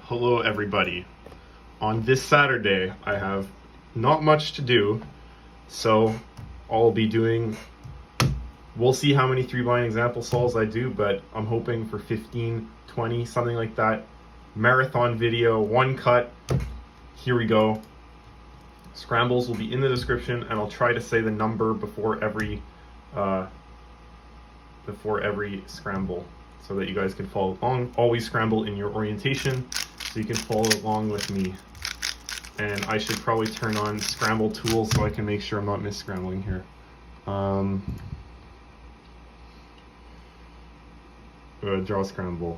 Hello everybody. On this Saturday I have not much to do, so I'll be doing, we'll see how many 3-blind example solves I do, but I'm hoping for 15, 20, something like that. Marathon video, one cut. Here we go. Scrambles will be in the description, and I'll try to say the number before every scramble so that you guys can follow along. Always scramble in your orientation so you can follow along with me. And I should probably turn on scramble tools so I can make sure I'm not mis-scrambling here. Draw scramble.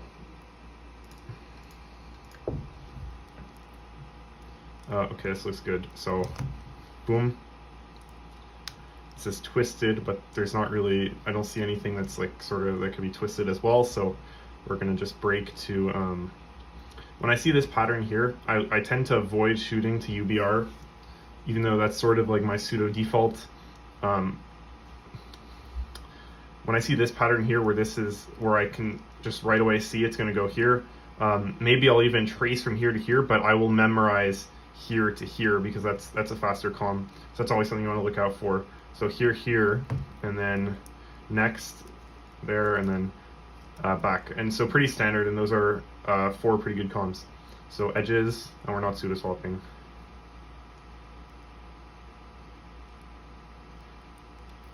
Okay, this looks good. So, boom. It says twisted, but there's not really, I don't see anything that's like sort of that could be twisted as well. So we're gonna just break to, when I see this pattern here, I tend to avoid shooting to UBR, even though that's sort of like my pseudo default. When I see this pattern here where this is where I can just right away see it's gonna go here, maybe I'll even trace from here to here, but I will memorize here to here because that's a faster comm. So that's always something you want to look out for. So here, and then next, there, and then back. And so pretty standard, and those are 4 pretty good comms. So edges, and we're not pseudo swapping.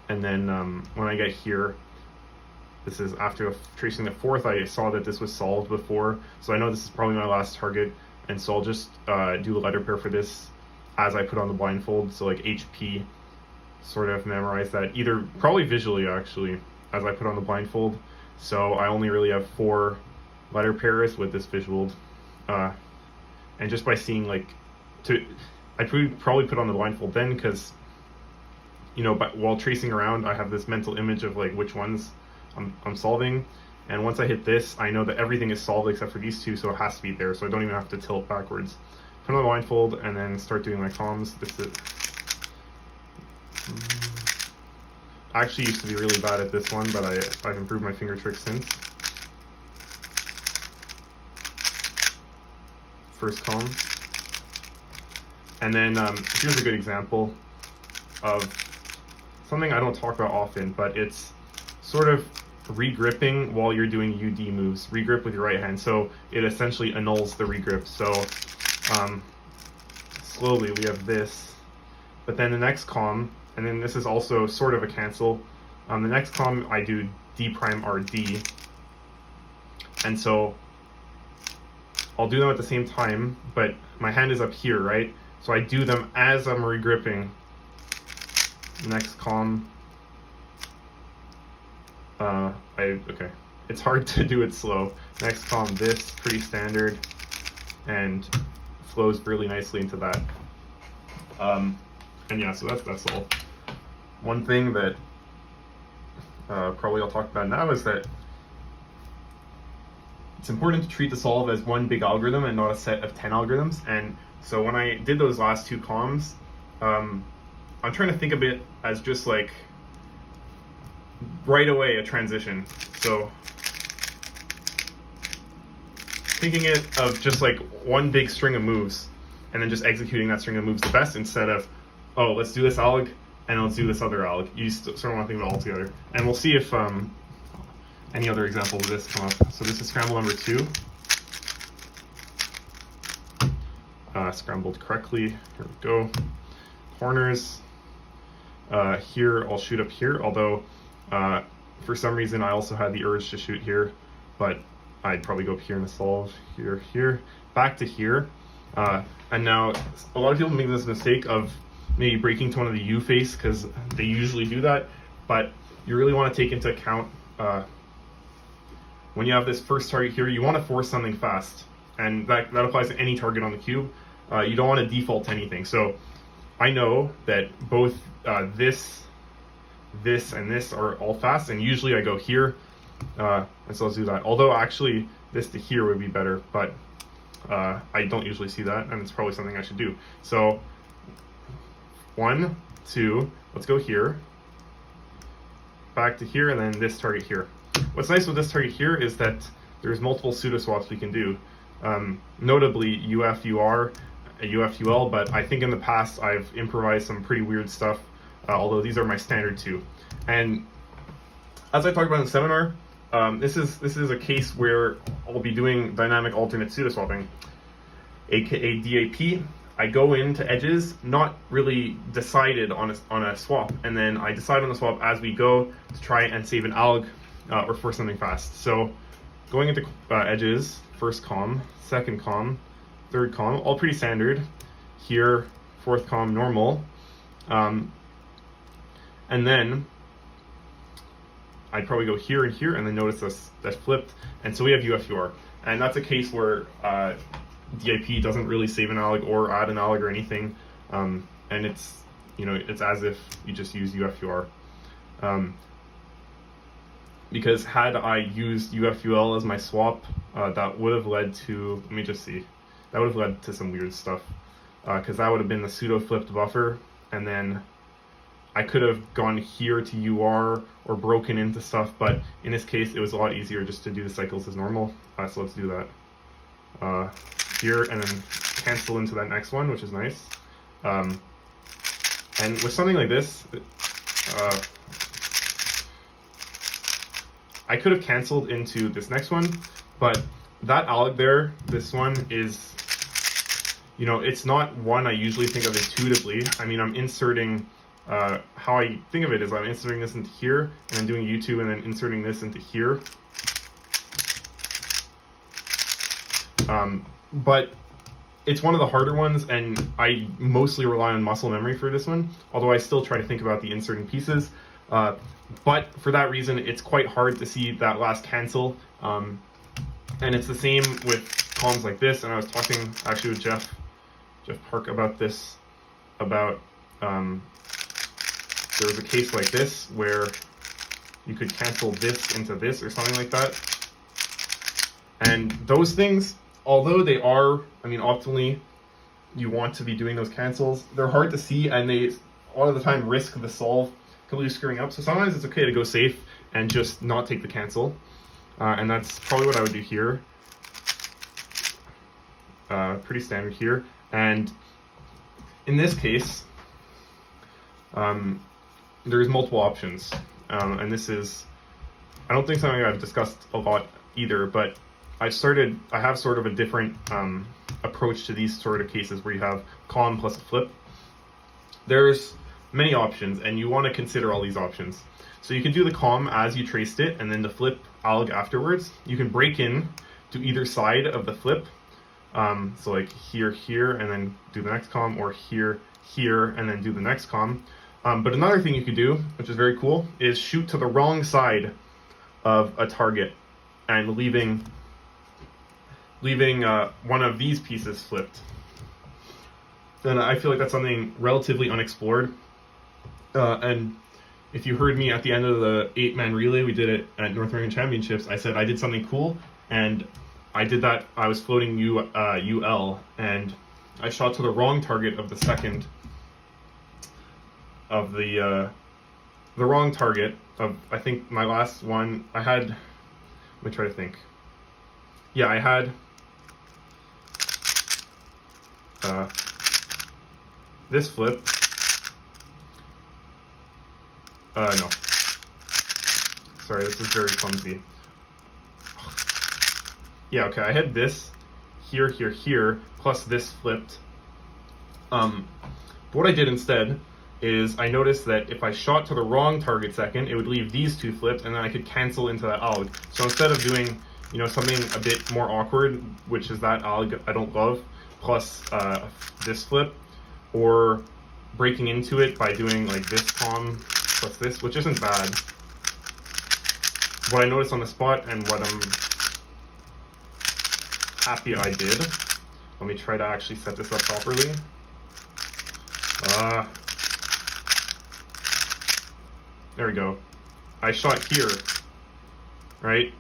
And then when I get here, this is after tracing the 4th, I saw that this was solved before. So I know this is probably my last target. And so I'll just do a letter pair for this as I put on the blindfold. So like HP, sort of memorize that, either probably visually actually, as I put on the blindfold. So I only really have 4 letter pairs with this visual. And just by seeing like, I probably put on the blindfold then because, you know, but while tracing around, I have this mental image of like which ones I'm solving. And once I hit this, I know that everything is solved except for these 2, so it has to be there, so I don't even have to tilt backwards. Put on the blindfold and then start doing my comms. This is, I actually used to be really bad at this one, but I've improved my finger trick since. First comm. And then here's a good example of something I don't talk about often, but it's sort of regripping while you're doing UD moves. Regrip with your right hand, so it essentially annuls the regrip. So slowly we have this, but then the next comm, and then this is also sort of a cancel. The next comm I do D prime RD, and so I'll do them at the same time, but my hand is up here, right? So I do them as I'm regripping. Next comm. Okay, it's hard to do it slow. Next comm, this, pretty standard, and flows really nicely into that. And yeah, so that's all. One thing that probably I'll talk about now is that it's important to treat the solve as one big algorithm and not a set of 10 algorithms. And so when I did those last 2 comms, I'm trying to think of it as just like right away a transition. So thinking it of just like one big string of moves and then just executing that string of moves the best, instead of, oh, let's do this alg and let's do this other alg. You sort of want to think of it all together. And we'll see if any other examples of this come up. So this is scramble number 2. Scrambled correctly. Here we go. Corners. Here I'll shoot up here, although for some reason I also had the urge to shoot here, but I'd probably go up here and solve here, back to here. And now a lot of people make this mistake of maybe breaking to one of the U face because they usually do that, but you really want to take into account when you have this first target here, you want to force something fast, and that applies to any target on the cube. You don't want to default to anything. So I know that both this, and this are all fast, and usually I go here, and so let's do that. Although actually this to here would be better, but I don't usually see that, and it's probably something I should do. So 1, 2, let's go here, back to here, and then this target here. What's nice with this target here is that there's multiple pseudo swaps we can do. notably UF-UR, UF-UL, but I think in the past I've improvised some pretty weird stuff, although these are my standard two. And as I talked about in the seminar, this is a case where I'll be doing dynamic alternate pseudoswapping, aka DAP. I go into edges, not really decided on a swap, and then I decide on the swap as we go to try and save an alg or force something fast. So going into edges, first comm, second comm, third comm, all pretty standard. Here, fourth comm, normal. And then I'd probably go here and here, and then notice that's flipped. And so we have UF-UR. And that's a case where DIP doesn't really save an alg or add an alg or anything. And it's, it's as if you just use UF-UR. Because had I used UF-UL as my swap, that would have led to, let me just see, that would have led to some weird stuff. Because that would have been the pseudo-flipped buffer, and then I could have gone here to UR or broken into stuff, but in this case, it was a lot easier just to do the cycles as normal. So let's do that. Here, and then cancel into that next one, which is nice. And with something like this, I could have canceled into this next one, but that alg there, this one is, it's not one I usually think of intuitively. I mean, I'm inserting, how I think of it is I'm inserting this into here, and then doing U2, and then inserting this into here. But it's one of the harder ones, and I mostly rely on muscle memory for this one, although I still try to think about the inserting pieces. But for that reason, it's quite hard to see that last cancel. And it's the same with comms like this, and I was talking actually with Jeff Park about this, about there was a case like this where you could cancel this into this or something like that. And those things, although they are, optimally you want to be doing those cancels, they're hard to see, and they a lot of the time risk the solve completely screwing up. So sometimes it's okay to go safe and just not take the cancel. And that's probably what I would do here. Pretty standard here. And in this case, there's multiple options. And this is, I don't think something I've discussed a lot either, but I have sort of a different approach to these sort of cases where you have comm plus a flip. There's many options, and you want to consider all these options. So you can do the comm as you traced it, and then the flip alg afterwards. You can break in to either side of the flip. So like here, and then do the next comm, or here, and then do the next comm. But another thing you could do, which is very cool, is shoot to the wrong side of a target and leaving one of these pieces flipped. Then I feel like that's something relatively unexplored. And if you heard me at the end of the 8-man relay, we did it at North American Championships, I said I did something cool, and I did that. I was floating UL, and I shot to the wrong target of the second of the wrong target of, I think my last one I had, let me try to think. Yeah, I had this flip. No. Sorry, this is very clumsy. Yeah, okay, I had this here, plus this flipped. But what I did instead is I noticed that if I shot to the wrong target second, it would leave these two flipped, and then I could cancel into that alg. So instead of doing, something a bit more awkward, which is that alg I don't love, plus this flip, or breaking into it by doing like this comm plus this, which isn't bad. What I noticed on the spot, and what I'm happy I did, let me try to actually set this up properly. There we go. I shot here, right?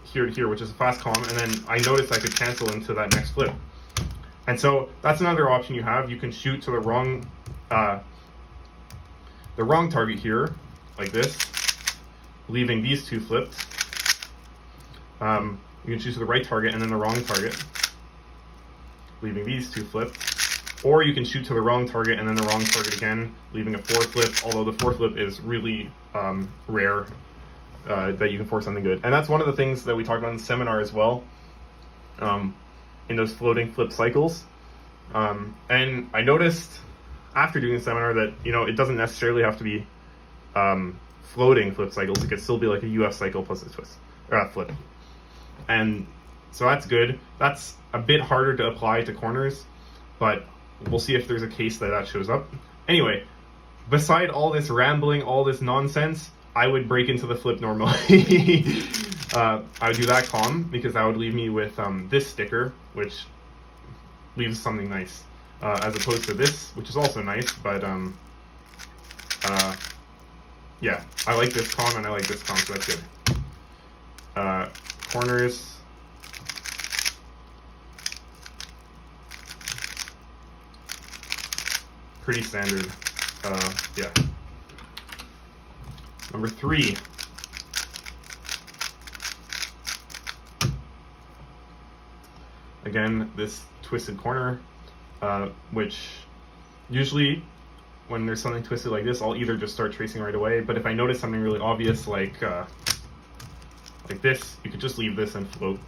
Here to here, which is a fast comm, and then I noticed I could cancel into that next flip. And so that's another option you have. You can shoot to the wrong target here, like this, leaving these two flipped. You can choose the right target and then the wrong target, leaving these two flipped. Or you can shoot to the wrong target and then the wrong target again, leaving a 4 flip, although the 4 flip is really rare that you can force something good. And that's one of the things that we talked about in the seminar as well, in those floating flip cycles. And I noticed after doing the seminar that, it doesn't necessarily have to be floating flip cycles. It could still be like a UF cycle plus a twist, or a flip. And so that's good. That's a bit harder to apply to corners, but we'll see if there's a case that shows up. Anyway, beside all this rambling, all this nonsense, I would break into the flip normally. I would do that comm because that would leave me with this sticker, which leaves something nice, as opposed to this, which is also nice, but yeah, I like this comm and I like this comm, so that's good. Corners. Pretty standard. Yeah. Number 3. Again, this twisted corner, which usually when there's something twisted like this, I'll either just start tracing right away, but if I notice something really obvious like this, you could just leave this and float.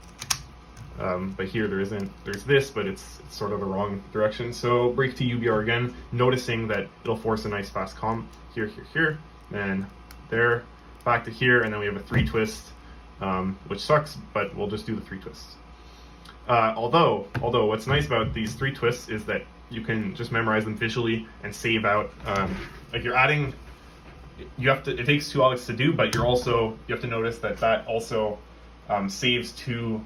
But here there isn't. There's this, but it's sort of the wrong direction. So break to UBR again, noticing that it'll force a nice fast comm. Here, here, here, then there, back to here, and then we have a 3 twist, which sucks, but we'll just do the 3 twists. Although what's nice about these 3 twists is that you can just memorize them visually and save out. Like you're adding, it takes 2 Alex to do, but you have to notice that also saves 2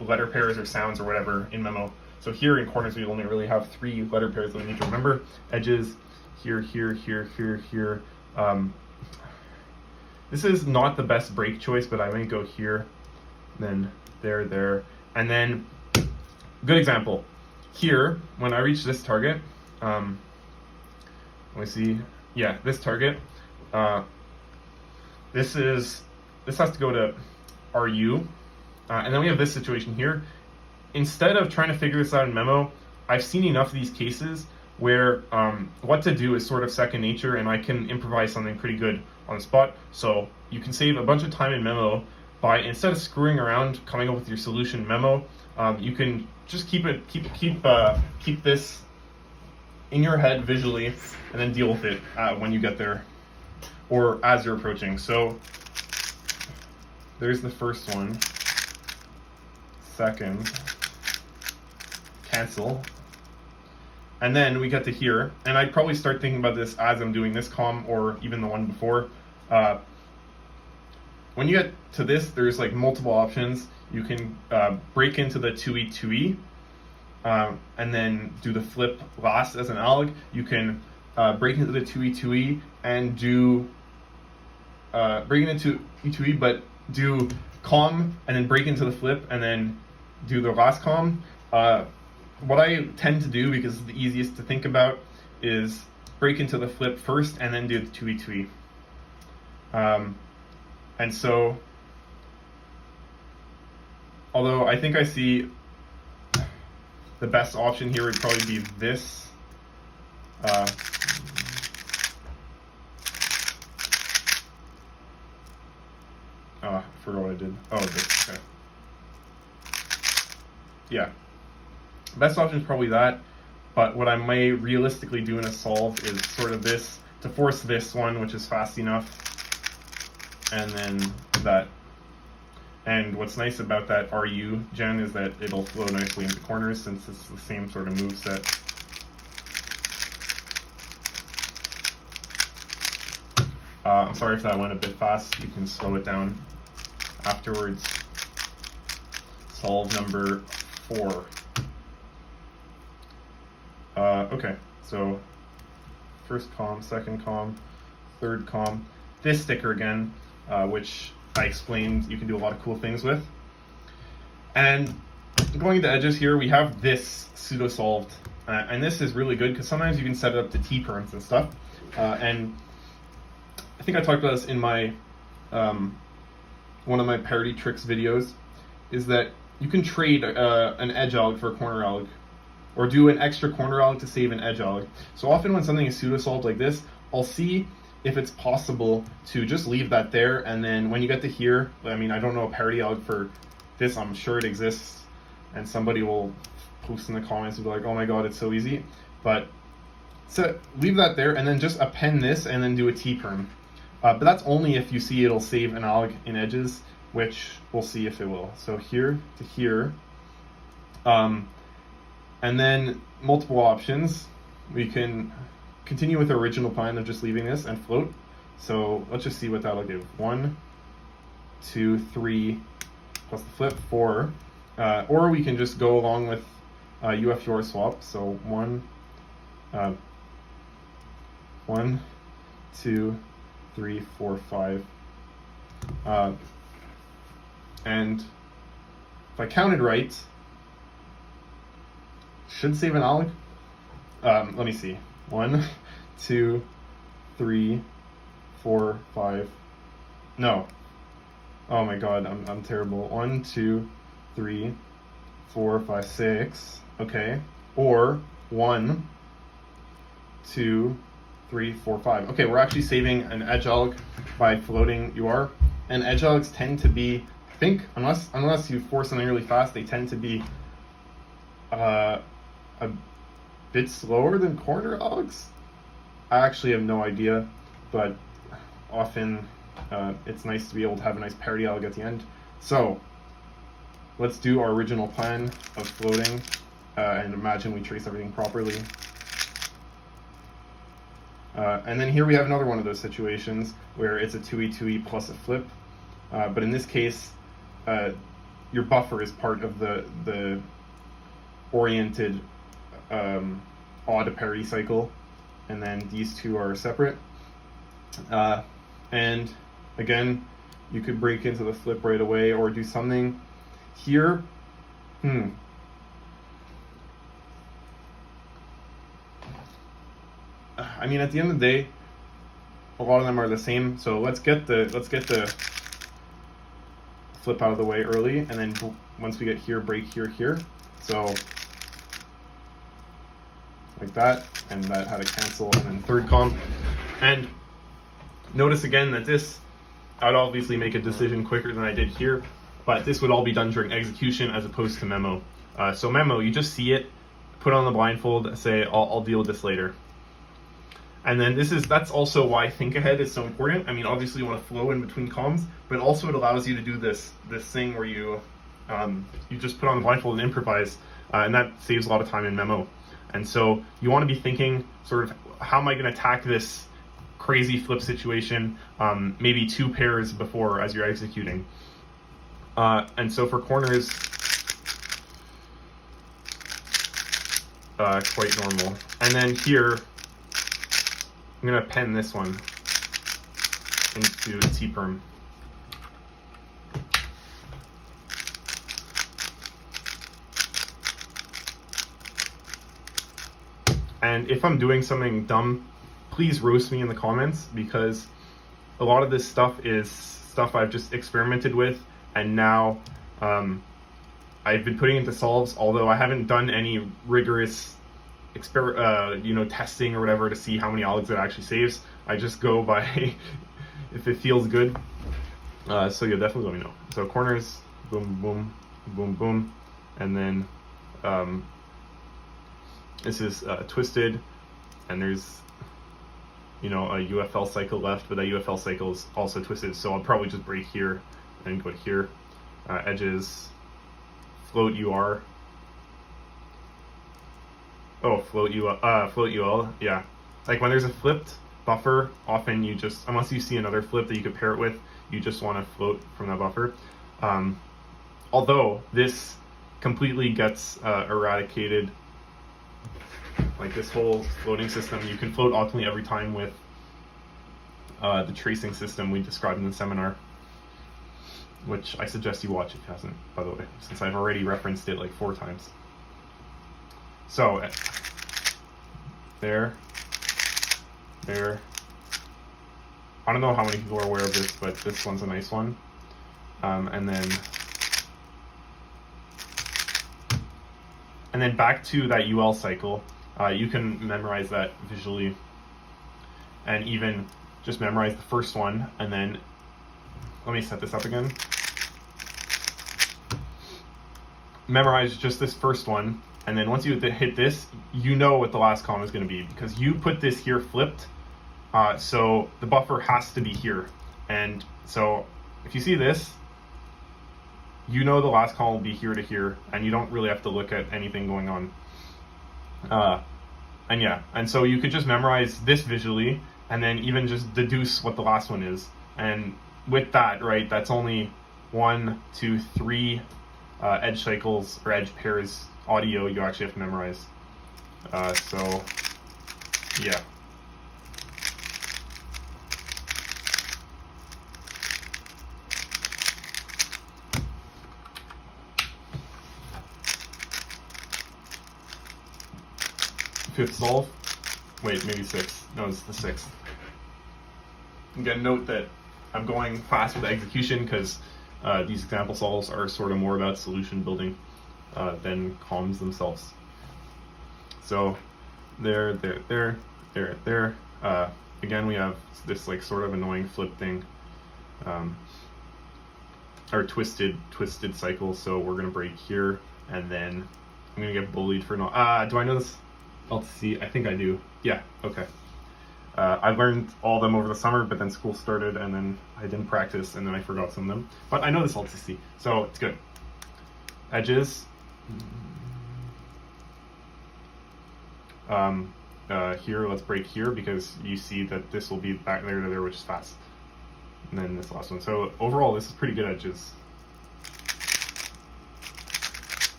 letter pairs or sounds or whatever in memo. So here in corners we only really have 3 letter pairs that we need to remember. Edges, here, here, here, here, here. This is not the best break choice, but I might go here, then there, there, and then good example. Here, when I reach this target, let me see. Yeah, this target. This has to go to RU. And then we have this situation here. Instead of trying to figure this out in memo, I've seen enough of these cases where what to do is sort of second nature, and I can improvise something pretty good on the spot. So you can save a bunch of time in memo by, instead of screwing around coming up with your solution memo, you can just keep this in your head visually, and then deal with it when you get there, or as you're approaching. So there's the first one. Second, cancel, and then we get to here, and I'd probably start thinking about this as I'm doing this comm, or even the one before. When you get to this, there's like multiple options. You can break into the 2E 2E, and then do the flip last as an ALG. You can break into the 2E 2E and do break into E2E, but do comm and then break into the flip and then do the last comm. What I tend to do, because it's the easiest to think about, is break into the flip first and then do the 2E 2E. And so, although I think I see the best option here would probably be this. I forgot what I did. Oh, this, okay. Yeah. Best option is probably that, but what I may realistically do in a solve is sort of this, to force this one, which is fast enough, and then that. And what's nice about that RU gen is that it'll flow nicely into corners, since it's the same sort of move set. I'm sorry if that went a bit fast. You can slow it down afterwards. Solve number 4. Okay, so first comm, second comm, third comm. This sticker again, which I explained you can do a lot of cool things with. And going to edges here, we have this pseudo-solved. And this is really good because sometimes you can set it up to T-perms and stuff. And I think I talked about this in my one of my parody tricks videos. is that you can trade an edge alg for a corner alg, or do an extra corner alg to save an edge alg. So often when something is pseudo-solved like this, I'll see if it's possible to just leave that there, and then when you get to here, I mean, I don't know a parity alg for this, I'm sure it exists, and somebody will post in the comments and be like, oh my god, it's so easy. But so leave that there, and then just append this, and then do a T-perm. But that's only if you see it'll save an alg in edges, which we'll see if it will. So here to here. And then multiple options. We can continue with the original plan of just leaving this and float. So let's just see what that'll give. 1, 2, 3, plus the flip, 4. Or we can just go along with UFUR swap. So 1, 2, 3, 4, 5. And if I counted right, should save an alg. Let me see. 1, 2, 3, 4, 5. No. Oh my god, I'm terrible. 1, 2, 3, 4, 5, 6. Okay. Or 1, 2, 3, 4, 5. Okay, we're actually saving an edge alg by floating UR. And edge algs tend to be, I think, unless you force something really fast, they tend to be a bit slower than corner algs. I actually have no idea, but often it's nice to be able to have a nice parity alg at the end. So let's do our original plan of floating and imagine we trace everything properly. And then here we have another one of those situations where it's a 2E plus a flip. But in this case, your buffer is part of the oriented odd parity cycle, and then these two are separate. And again, you could break into the flip right away or do something here. I mean, at the end of the day, a lot of them are the same. So let's get the flip out of the way early, and then once we get here, break here. So like that, and that had a cancel, and then third comp. And notice again that this, I would obviously make a decision quicker than I did here, but this would all be done during execution as opposed to memo. So memo, you just see it, put on the blindfold, say, I'll deal with this later. And then that's also why think ahead is so important. I mean, obviously you want to flow in between comms, but also it allows you to do this thing where you just put on the blindfold and improvise, and that saves a lot of time in memo. And so you want to be thinking sort of, how am I going to attack this crazy flip situation, maybe 2 pairs before as you're executing. And so for corners, quite normal. And then here, I'm going to pen this one into T-perm. And if I'm doing something dumb, please roast me in the comments, because a lot of this stuff is stuff I've just experimented with, and now I've been putting into solves, although I haven't done any rigorous testing or whatever to see how many algs it actually saves. I just go by if it feels good. So yeah, definitely let me know. So corners, boom, boom, boom, boom, and then this is twisted, and there's a UFL cycle left, but that UFL cycle is also twisted. So I'll probably just break here and go to here. Edges, float UR. Oh, float UL, yeah. Like when there's a flipped buffer, often you just, unless you see another flip that you could pair it with, you just want to float from that buffer. Although this completely gets eradicated, like this whole floating system, you can float optimally every time with the tracing system we described in the seminar, which I suggest you watch if you haven't, by the way, since I've already referenced it like 4 times. So, there. I don't know how many people are aware of this, but this one's a nice one. And then And then back to that UL cycle, you can memorize that visually, and even just memorize the first one, and then let me set this up again. Memorize just this first one, and then once you hit this, you know what the last column is going to be, because you put this here flipped, so the buffer has to be here. And so if you see this, you know the last column will be here to here, and you don't really have to look at anything going on. And so you could just memorize this visually, and then even just deduce what the last one is. And with that, right, that's only 1, 2, 3 edge cycles or edge pairs audio you actually have to memorize. So yeah. Fifth solve. Wait, maybe sixth. No, it's the sixth. Again, note that I'm going fast with the execution because these example solves are sort of more about solution building than comms themselves. So there. Again, we have this like sort of annoying flip thing, or twisted cycle. So we're gonna break here, and then I'm gonna get bullied for not. Do I know this? Let's see. I think I do. Yeah. Okay. I learned all of them over the summer, but then school started, and then I didn't practice, and then I forgot some of them. But I know this LTC, so it's good. Edges. Here, let's break here, because you see that this will be back there to there, which is fast. And then this last one. So overall, this is pretty good edges.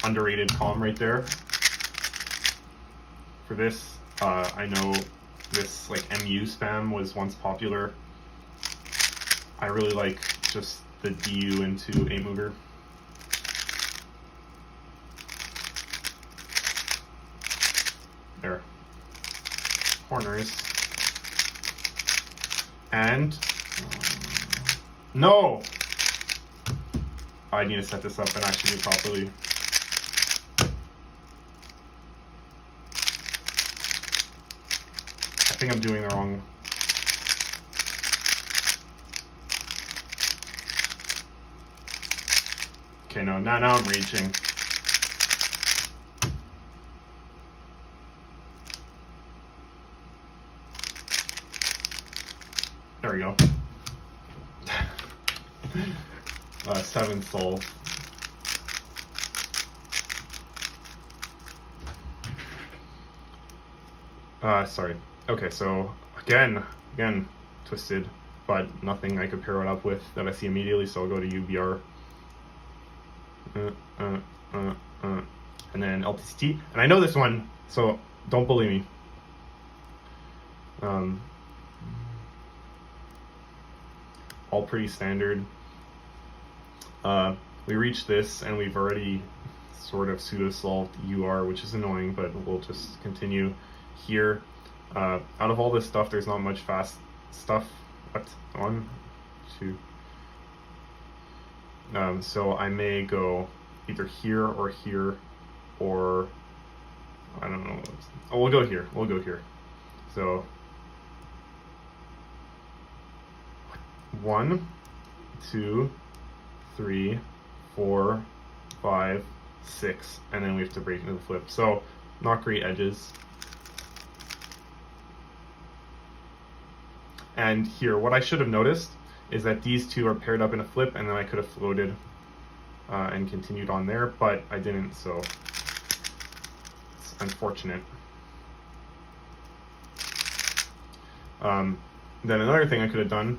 Underrated comm right there. For this, I know this like MU spam was once popular. I really like just the DU into a mover. There. Corners. And no! I need to set this up and actually do it properly. I think I'm doing the wrong. Okay, no, now I'm raging. There we go. 7 solve. Sorry. Okay, so again, twisted, but nothing I could pair it up with that I see immediately, so I'll go to UBR. And then LTCT. And I know this one, so don't bully me. All pretty standard. We reached this, and we've already sort of pseudo-solved UR, which is annoying, but we'll just continue here. Out of all this stuff, there's not much fast stuff. What? 1, 2. So I may go either here, or I don't know. Oh, we'll go here. So 1, 2, 3, 4, 5, 6, and then we have to break into the flip. So not great edges. And here, what I should have noticed is that these two are paired up in a flip, and then I could have floated and continued on there, but I didn't, so it's unfortunate. Then another thing I could have done,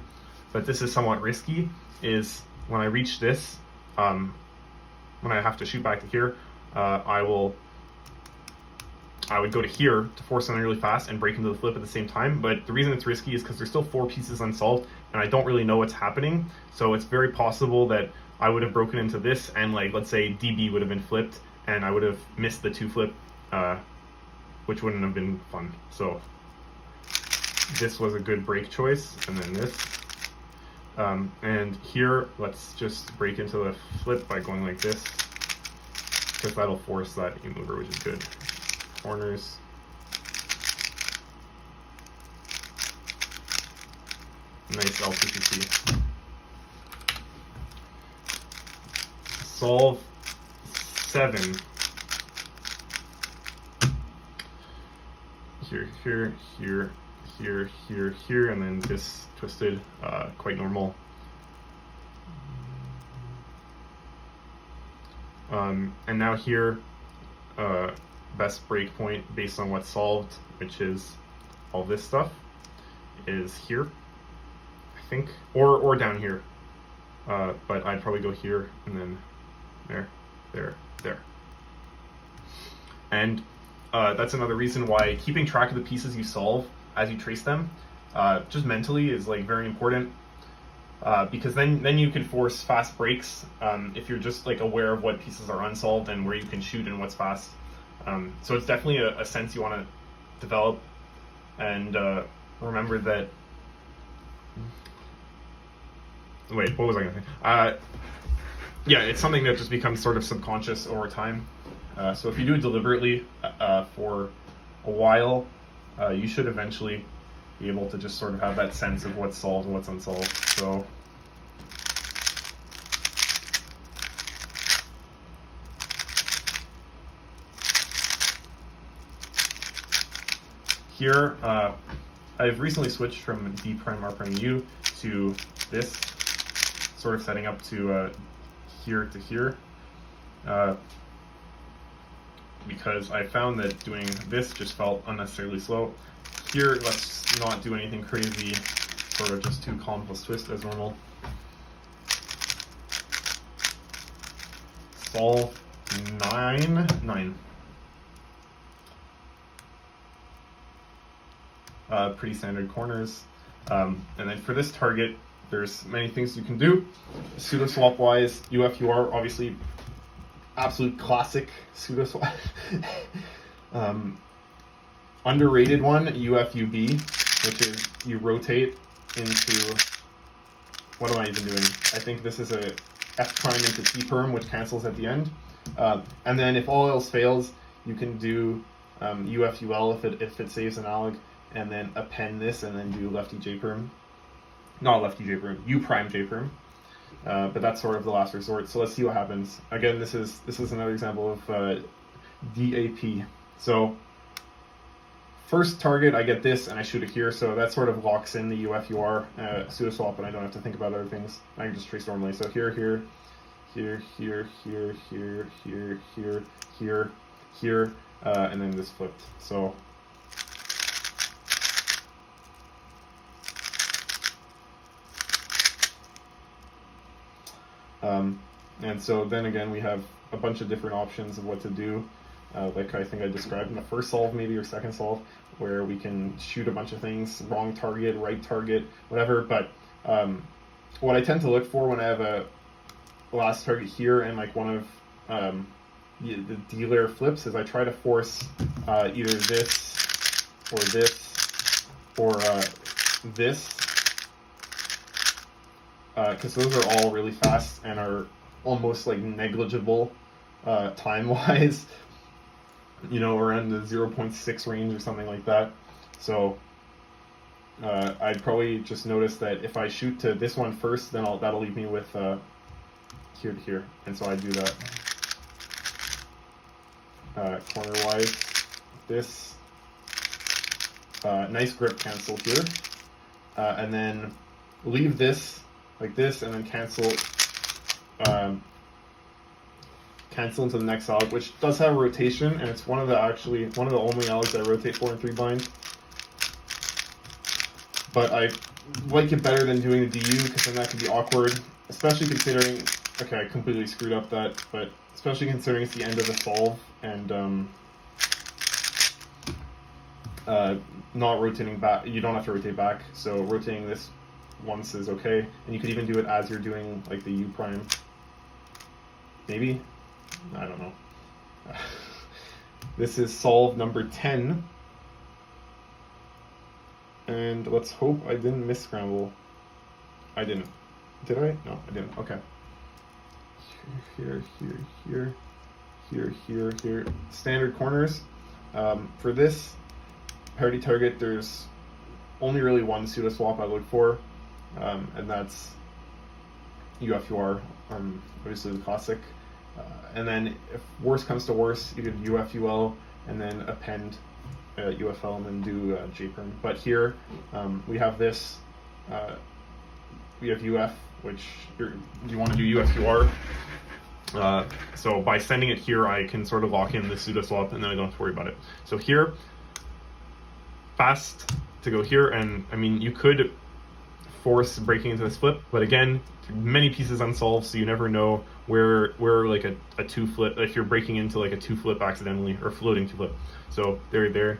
but this is somewhat risky, is when I reach this, when I have to shoot back to here, I would go to here to force something really fast and break into the flip at the same time. But the reason it's risky is because there's still 4 pieces unsolved, and I don't really know what's happening. So it's very possible that I would have broken into this, and like, let's say DB would have been flipped, and I would have missed the 2 flip, which wouldn't have been fun. So this was a good break choice, and then this. And here, let's just break into the flip by going like this. because that'll force that E mover, which is good. Corners. Nice L2C. Solve 7. Here, here, here, here, here, here, and then this twisted, quite normal. And now here, best breakpoint based on what's solved, which is all this stuff, is here, I think, or down here. But I'd probably go here and then there, there, there. And that's another reason why keeping track of the pieces you solve as you trace them, just mentally, is like very important. Because then you can force fast breaks if you're just like aware of what pieces are unsolved and where you can shoot and what's fast. So it's definitely a sense you want to develop, and remember that. Wait, what was I going to say? Yeah, it's something that just becomes sort of subconscious over time. So if you do it deliberately for a while, you should eventually be able to just sort of have that sense of what's solved and what's unsolved. So here, I've recently switched from D prime R prime U to this, sort of setting up to here to here, because I found that doing this just felt unnecessarily slow. Here, let's not do anything crazy, sort of just 2 column plus twist as normal. Solve 9. Pretty standard corners. And then for this target, there's many things you can do. Pseudo swap wise, UFUR, obviously, absolute classic pseudo swap. Underrated one, UFUB, which is you rotate into, what am I even doing? I think this is a F prime into T perm, which cancels at the end. And then if all else fails, you can do UFUL if it saves analog, and then append this and then do lefty J perm. Not lefty J perm, U prime J perm. But that's sort of the last resort. So let's see what happens. Again, this is another example of DAP. So first target, I get this and I shoot it here, so that sort of locks in the UFUR pseudo swap, and I don't have to think about other things. I can just trace normally. So here, here, here, here, here, here, here, here, here, here, and then this flipped. So and so then again, we have a bunch of different options of what to do, like I think I described in the first solve maybe, or second solve, where we can shoot a bunch of things, wrong target, right target, whatever. But what I tend to look for when I have a last target here and like one of the D-layer flips is I try to force either this or this or this, because those are all really fast and are almost like negligible time-wise, you know, around the 0.6 range or something like that. So I'd probably just notice that if I shoot to this one first, then that'll leave me with here to here, and so I do that. Corner-wise, this nice grip cancel here, and then leave this like this, and then cancel into the next alg, which does have rotation, and it's one of the only algs I rotate 4 and 3 blind. But I like it better than doing the DU, because then that can be awkward, especially considering, okay, I completely screwed up that, but especially considering it's the end of the solve, and not rotating back. You don't have to rotate back, so rotating this once is okay, and you could even do it as you're doing like the U prime. Maybe? I don't know. This is solve number 10. And let's hope I didn't miss scramble. I didn't. Did I? No, I didn't. Okay. Here, here, here, here, here, here. Standard corners. For this parity target, there's only really one pseudo swap I look for, and that's UFUR, obviously the classic. And then if worse comes to worse, you could UFUL and then append UFL and then do JPerm. But here we have this. We have UF, which you want to do UFUR. So by sending it here, I can sort of lock in the pseudo swap, and then I don't have to worry about it. So here, fast to go here, and I mean you could force breaking into this flip, but again, many pieces unsolved, so you never know where like a two flip, if you're breaking into like a two flip accidentally, or floating two flip. So there,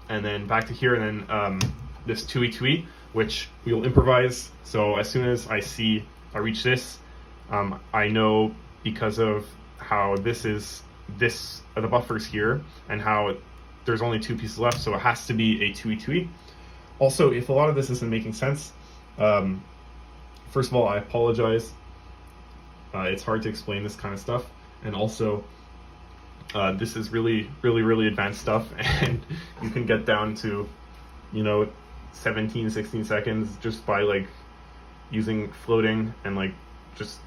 and then back to here, and then this 2E2E, which we'll improvise. So as soon as I reach this, I know, because of how the buffer's here and how there's only two pieces left, so it has to be a 2E2E. Also, if a lot of this isn't making sense, first of all, I apologize. It's hard to explain this kind of stuff, and also this is really, really, really advanced stuff, and you can get down to, 17, 16 seconds just by like using floating and like just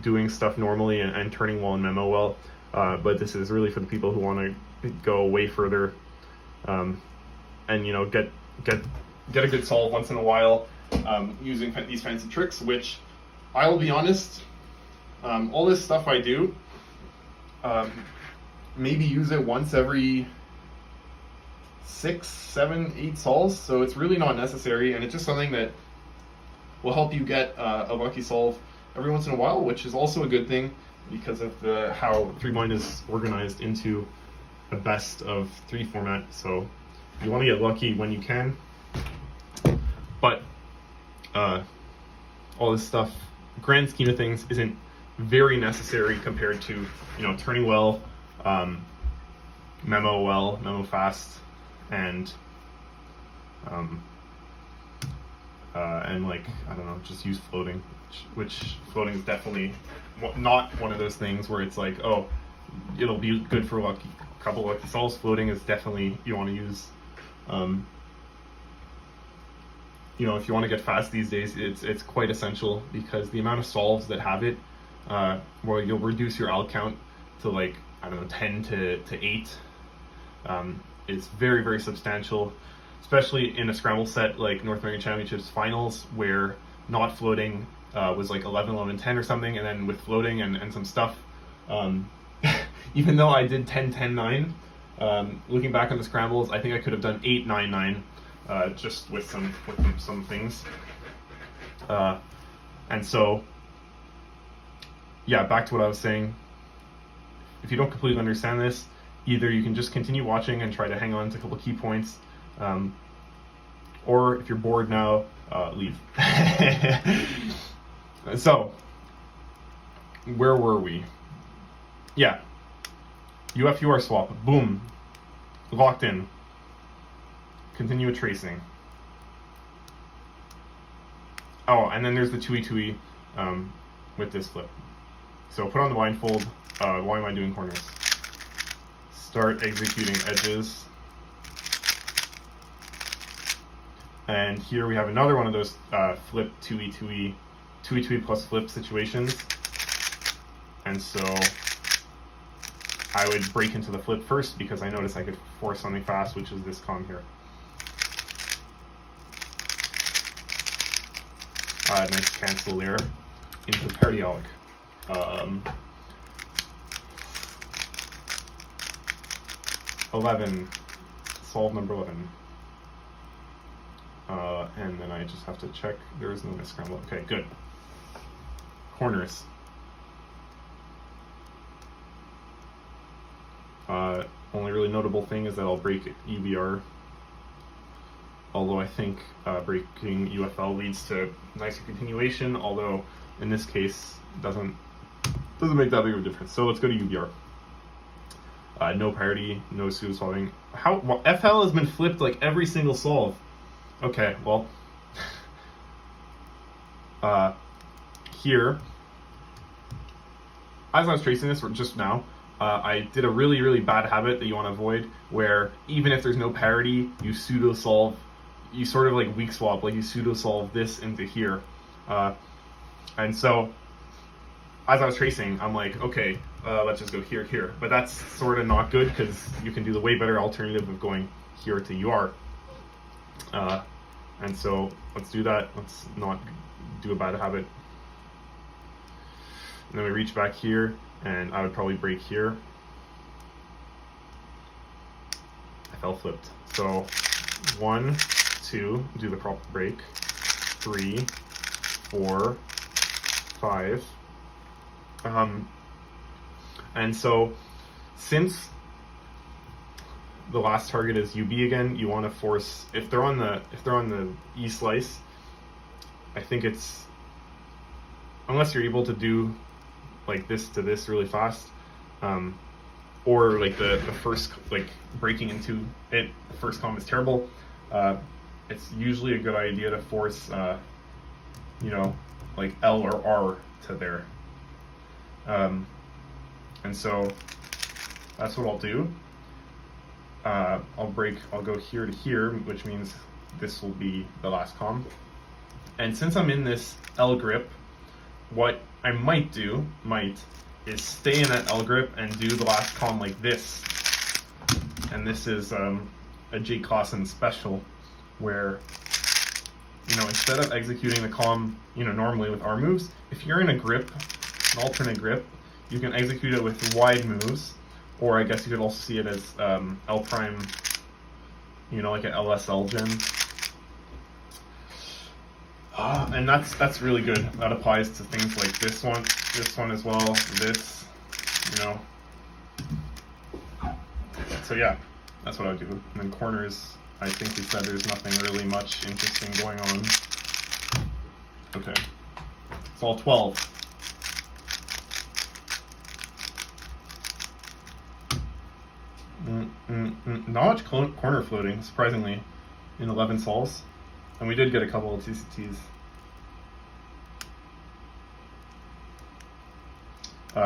doing stuff normally and turning well and memo well. But this is really for the people who want to go way further, and get a good solve once in a while, using these fancy tricks. Which I will be honest, all this stuff I do, maybe use it once every 6, 7, 8 solves, so it's really not necessary, and it's just something that will help you get a lucky solve every once in a while, which is also a good thing because of how 3Blind is organized into a best of 3 format. So you want to get lucky when you can, but all this stuff, grand scheme of things, isn't very necessary compared to turning well, memo fast, and like, I don't know, just use floating, which floating is definitely not one of those things where it's like, oh, it'll be good for a couple lucky solves. Floating is definitely, you want to use, if you want to get fast these days, it's quite essential, because the amount of solves that have it, where you'll reduce your al count to like, I don't know, 10 to 8, is very, very substantial, especially in a scramble set like North American Championships finals, where not floating was like 11, 11, 10 or something, and then with floating and some stuff, even though I did 10, 10, 9, looking back on the scrambles, I think I could have done 8, 9, 9, just with some things. And so, yeah, back to what I was saying. If you don't completely understand this, either you can just continue watching and try to hang on to a couple key points, or if you're bored now, leave. So, where were we? Yeah, UFUR swap, boom, locked in. Continue with tracing. Oh, and then there's the 2E2E with this flip. So put on the blindfold. Why am I doing corners? Start executing edges. And here we have another one of those flip 2E2E plus flip situations. And so I would break into the flip first, because I noticed I could force something fast, which is this comm here. Nice cancel there into the parity alec. 11, solve number 11. And then I just have to check there is no miscramble. Okay, good. Corners. Only really notable thing is that I'll break UBR, although I think breaking UFL leads to nicer continuation, although in this case doesn't make that big of a difference. So let's go to UBR. No parity, no pseudo solving. FL has been flipped like every single solve. Okay, well, here, as I was tracing this just now, I did a really, really bad habit that you want to avoid, where even if there's no parity, you pseudo solve, you sort of like weak swap, like you pseudo solve this into here. And so as I was tracing, I'm like, okay, let's just go here, here. But that's sort of not good, because you can do the way better alternative of going here to UR. And so let's do that. Let's not do a bad habit. And then we reach back here, and I would probably break here. I fell flipped. So 1, 2, do the proper break. 3, 4, 5. And so since the last target is UB again, you want to force, if they're on the E slice, I think it's, unless you're able to do like this to this really fast, or like the first, like breaking into it, the first comm is terrible, it's usually a good idea to force you know, like L or R to there. And so that's what I'll do. I'll go here to here, which means this will be the last comm. And since I'm in this L grip, what I might do, is stay in that L grip and do the last comm like this. And this is a J. Clausen special, where, you know, instead of executing the comm, you know, normally with R moves, if you're in a grip, an alternate grip, you can execute it with wide moves, or I guess you could also see it as L prime, you know, like an LSL gen. And that's really good. That applies to things like this one as well, this, you know. So yeah, that's what I would do. And then corners, I think we said there's nothing really much interesting going on. Okay, it's all 12. Not much corner floating, surprisingly, in 11 sols. And we did get a couple of TCTs.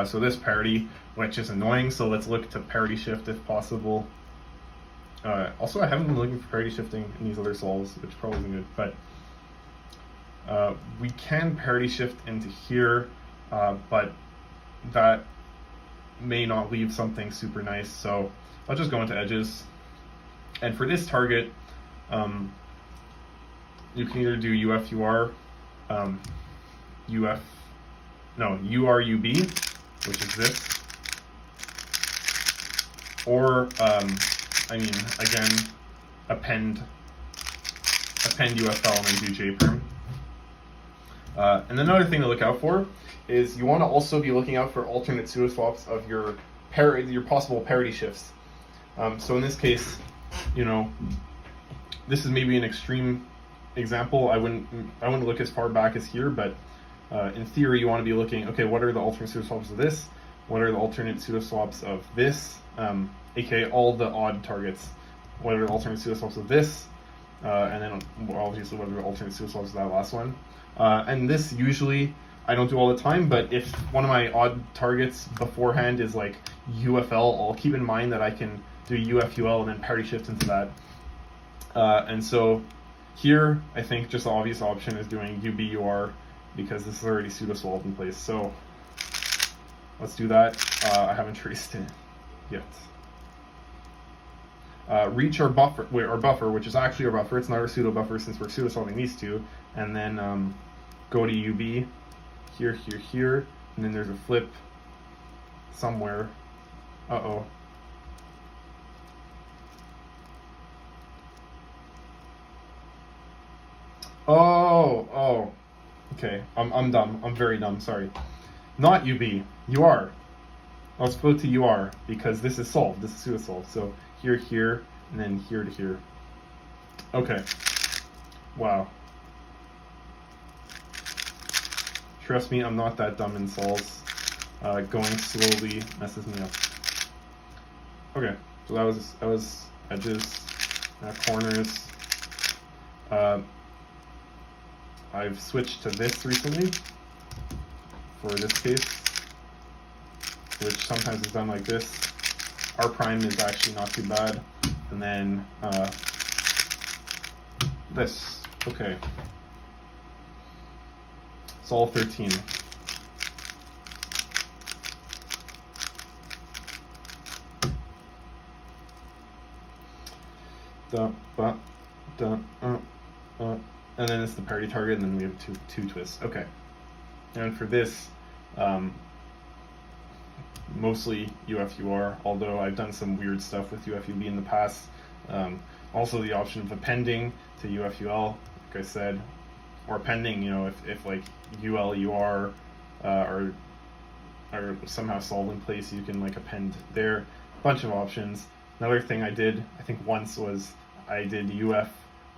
So this parity, which is annoying, so let's look to parity shift if possible. Also, I haven't been looking for parity shifting in these other sols, which probably isn't good, but we can parity shift into here, but that may not leave something super nice, so I'll just go into edges. And for this target, you can either do UF-UR, UR-UB, which is this, or, I mean, again, append UFL and then do JPerm. And another thing to look out for is you want to also be looking out for alternate pseudo-swaps of your possible parity shifts. So in this case, you know, this is maybe an extreme example. I wouldn't look as far back as here, but in theory, you want to be looking, okay, what are the alternate pseudo-swaps of this? What are the alternate pseudo-swaps of this? aka all the odd targets. What are the alternate pseudo-swaps of this? And then obviously what are the alternate pseudo-swaps of that last one? And this usually I don't do all the time, but if one of my odd targets beforehand is like UFL, I'll keep in mind that I can do UFUL and then parity shift into that. And so here, I think just the obvious option is doing UBUR, because this is already pseudo-solved in place. So let's do that. I haven't traced it yet. Reach our buffer, which is actually our buffer. It's not our pseudo buffer since we're pseudo-solving these two. And then go to UB, here, here, here, and then there's a flip somewhere. Uh-oh. Oh, okay, I'm dumb, I'm very dumb, sorry. Not UB, UR. Let's go to UR, because this is solved, this is pseudo-solved. So here, here, and then here to here. Okay, wow. Trust me, I'm not that dumb in sols. Going slowly messes me up. Okay, so that was edges, corners. I've switched to this recently. for this case, which sometimes is done like this. R prime is actually not too bad. And then this. Okay. Solve 13. And then it's the parity target, and then we have two twists. Okay. And for this, mostly UFUR, although I've done some weird stuff with UFUB in the past. Also the option of appending to UFUL, like I said, or appending, you know, if like UL, UR are somehow solved in place, you can like append there. Bunch of options. Another thing I did, I think once, was I did UF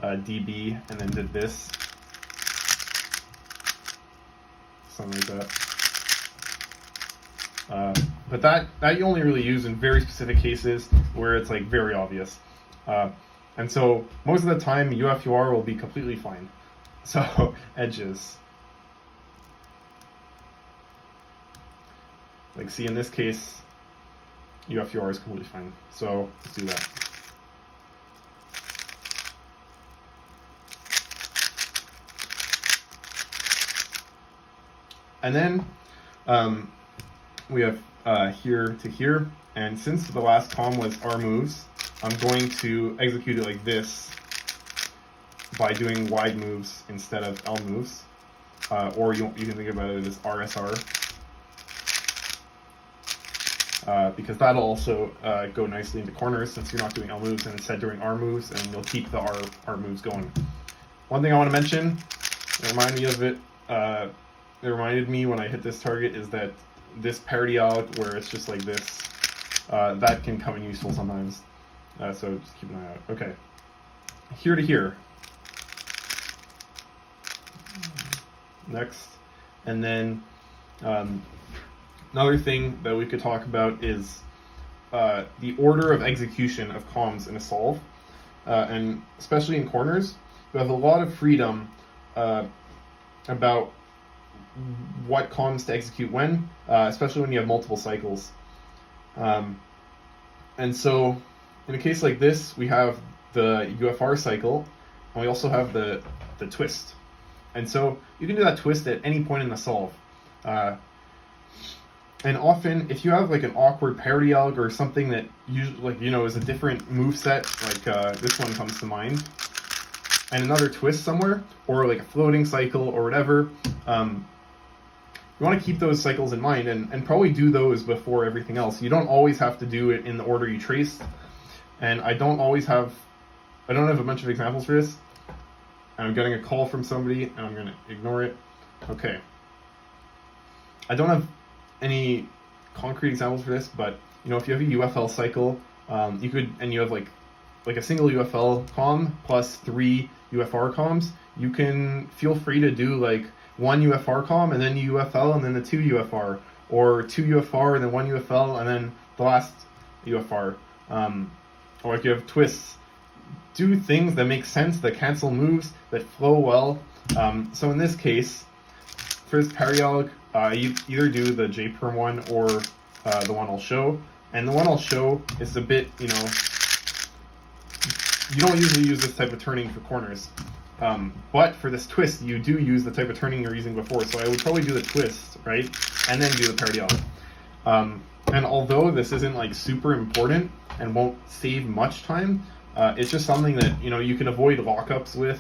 DB and then did this. Something like that. But that you only really use in very specific cases where it's like very obvious. And so most of the time UFUR will be completely fine. So edges. Like see in this case, UFUR is completely fine. So let's do that. And then we have here to here, and since the last comm was R moves, I'm going to execute it like this by doing wide moves instead of L moves, or you can think about it as RSR, because that'll also go nicely into corners since you're not doing L moves and instead doing R moves, and you'll keep the R moves going. One thing I want to mention, it reminded me when I hit this target, is that this parity out where it's just like this, that can come in useful sometimes. So just keep an eye out. Okay. Here to here. Next. And then another thing that we could talk about is the order of execution of comms in a solve. And especially in corners, you have a lot of freedom about what comms to execute when, especially when you have multiple cycles. And so in a case like this, we have the UFR cycle, and we also have the twist. And so you can do that twist at any point in the solve. And often, if you have like an awkward parity alg or something that usually, like, you know, is a different move set, like this one comes to mind, and another twist somewhere, or like a floating cycle or whatever, you want to keep those cycles in mind and probably do those before everything else. You don't always have to do it in the order you traced. And I don't have a bunch of examples for this. I'm getting a call from somebody and I'm going to ignore it. Okay. I don't have any concrete examples for this, but you know, if you have a UFL cycle, you could, and you have like a single UFL comm plus 3 UFR comms, you can feel free to do like 1 UFR comm and then UFL and then the 2 UFR, or 2 UFR and then 1 UFL and then the last UFR. Or if you have twists, do things that make sense, that cancel moves, that flow well. So in this case, for this parity alg, you either do the JPerm one or the one I'll show. And the one I'll show is a bit, you know, you don't usually use this type of turning for corners. But for this twist, you do use the type of turning you're using before. So I would probably do the twist, right? And then do the parity alg. And although this isn't like super important and won't save much time, it's just something that, you know, you can avoid lockups with,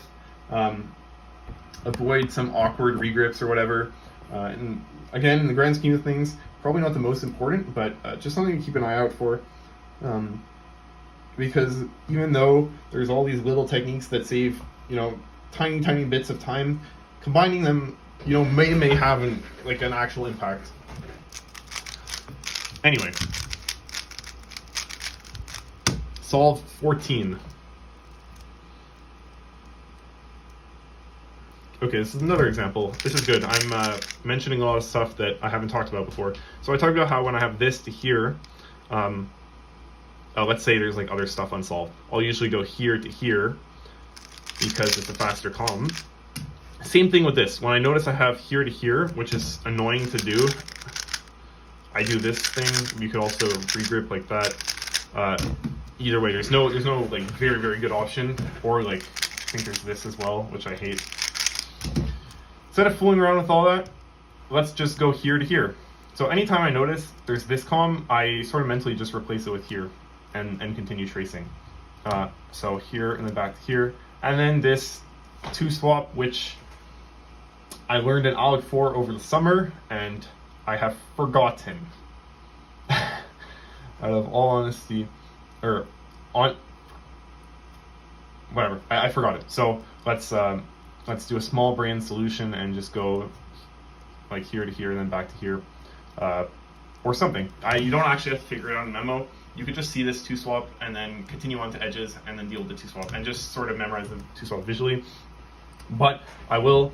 avoid some awkward regrips or whatever. And again, in the grand scheme of things, probably not the most important, but just something to keep an eye out for. Because even though there's all these little techniques that save, you know, tiny bits of time, combining them, you know, may have an actual impact. Anyway, solve 14. Okay, this is another example. This is good. I'm mentioning a lot of stuff that I haven't talked about before. So I talked about how when I have this to here, let's say there's like other stuff unsolved. I'll usually go here to here because it's a faster column. Same thing with this. When I notice I have here to here, which is annoying to do, I do this thing. You could also regrip like that. Either way, there's no like very, very good option. Or like, I think there's this as well, which I hate. Instead of fooling around with all that, let's just go here to here. So anytime I notice there's this comm, I sort of mentally just replace it with here and continue tracing. So here and then back to here. And then this 2 swap, which I learned in ALEC 4 over the summer, and I have forgotten. Out of all honesty, or on whatever, I forgot it. So let's do a small brain solution and just go like here to here and then back to here, or something. You don't actually have to figure it out in memo. You could just see this 2 swap and then continue on to edges and then deal with the 2 swap and just sort of memorize the 2 swap visually. But I will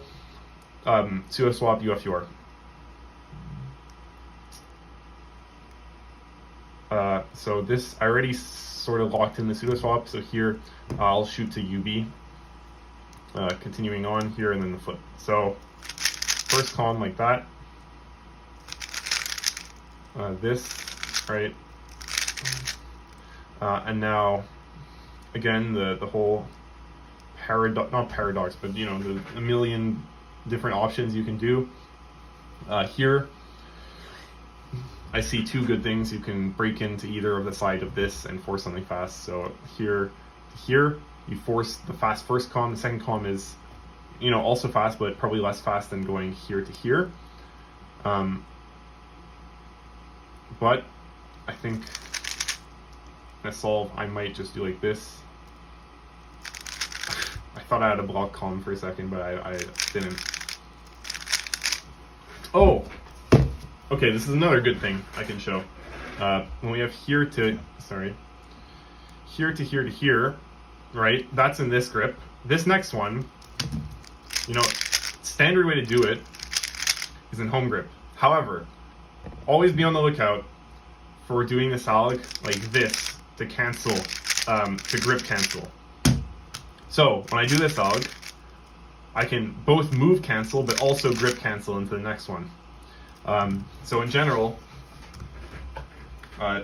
pseudo swap UFUR. So this, I already sort of locked in the pseudo swap. So here I'll shoot to UB, continuing on here and then the flip. So first comm like that. This, right? And now, again, the whole not paradox, but you know, the million different options you can do. Here, I see 2 good things. You can break into either of the side of this and force something fast. So here to here, you force the fast first comm. The second comm is, you know, also fast, but probably less fast than going here to here. But I think to solve, I might just do like this. I thought I had a block comm for a second, but I didn't. Oh, okay, this is another good thing I can show. When we have here to here to here, right? That's in this grip. This next one, you know, standard way to do it is in home grip. However, always be on the lookout for doing this ALEC like this to cancel, to grip cancel. So when I do this ALEC, I can both move cancel, but also grip cancel into the next one. So in general,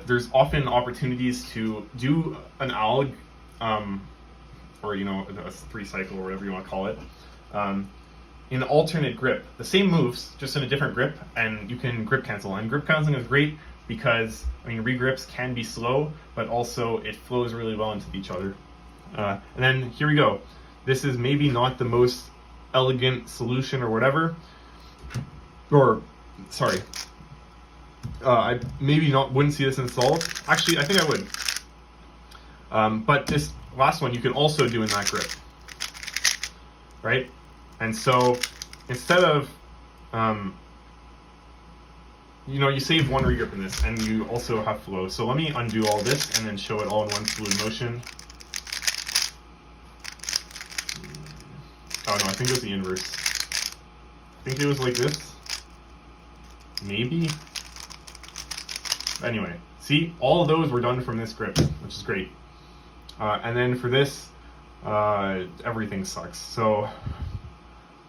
there's often opportunities to do an ALEC, or you know, a 3 cycle or whatever you want to call it, in alternate grip. The same moves, just in a different grip, and you can grip cancel. And grip canceling is great because, I mean, regrips can be slow, but also it flows really well into each other. And then here we go. This is maybe not the most elegant solution or whatever, or sorry, I maybe wouldn't see this in solve. Actually, I think I would. But this last one you can also do in that grip, right? And so instead of, you know, you save 1 regrip in this, and you also have flow. So let me undo all this and then show it all in one fluid motion. Oh no, I think it was the inverse. I think it was like this. Maybe. Anyway, see, all of those were done from this grip, which is great. And then for this, everything sucks. So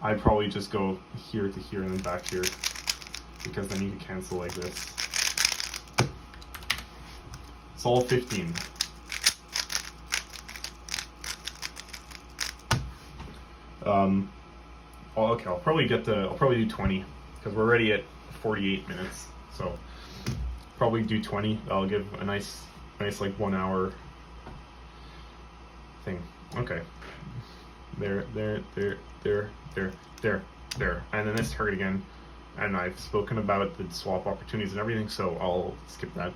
I'd probably just go here to here and then back here, because then you can cancel like this. Solve 15. Well, okay, I'll probably do 20, because we're already at 48 minutes. So probably do 20. That'll give a nice like 1 hour thing. Okay. There. And then this target again. And I've spoken about the swap opportunities and everything, so I'll skip that.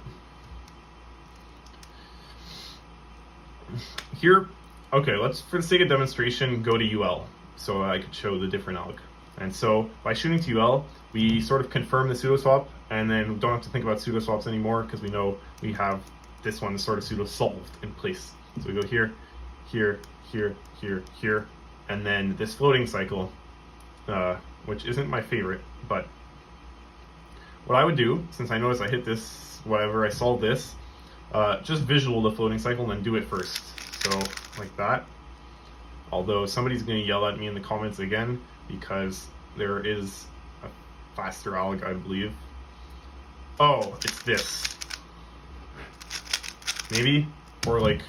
Here, okay, let's, for the sake of demonstration, go to UL, so I could show the different ALEC. And so by shooting to UL, we sort of confirm the pseudo swap, and then we don't have to think about pseudo swaps anymore, because we know we have this one sort of pseudo solved in place. So we go here, here, here, here, here, and then this floating cycle, which isn't my favorite, but what I would do, since I notice I hit this, whatever, I solved this, just visual the floating cycle and then do it first. So like that. Although somebody's going to yell at me in the comments again, because there is a faster alg, I believe. Oh, it's this. Maybe? Or like...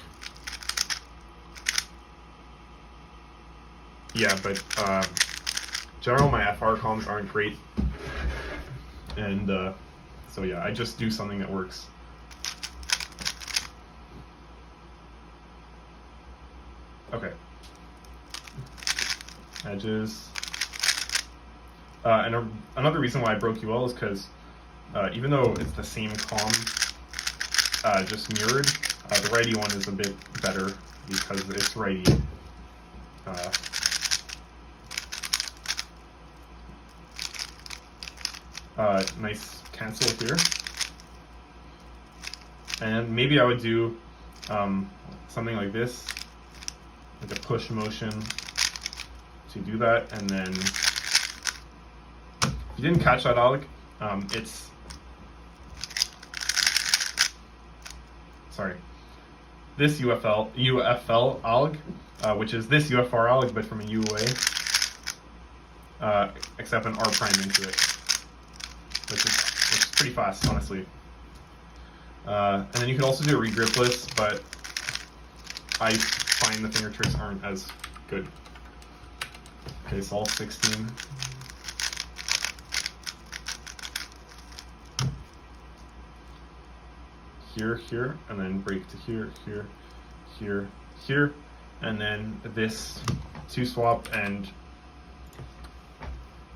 Yeah, but general my FR comms aren't great. And so yeah, I just do something that works. Okay. Edges. And another reason why I broke UL is because even though it's the same comm, just mirrored, the righty one is a bit better because it's righty. Nice cancel here. And maybe I would do something like this, like a push motion to do that, and then if you didn't catch that, Alec, it's this UFL alg, which is this UFR alg, but from a UA, except an R prime into it, which is pretty fast, honestly. And then you could also do a regripless, but I find the finger tricks aren't as good. Okay, so all 16. Here, here, and then break to here, here, here, here, and then this 2 swap and,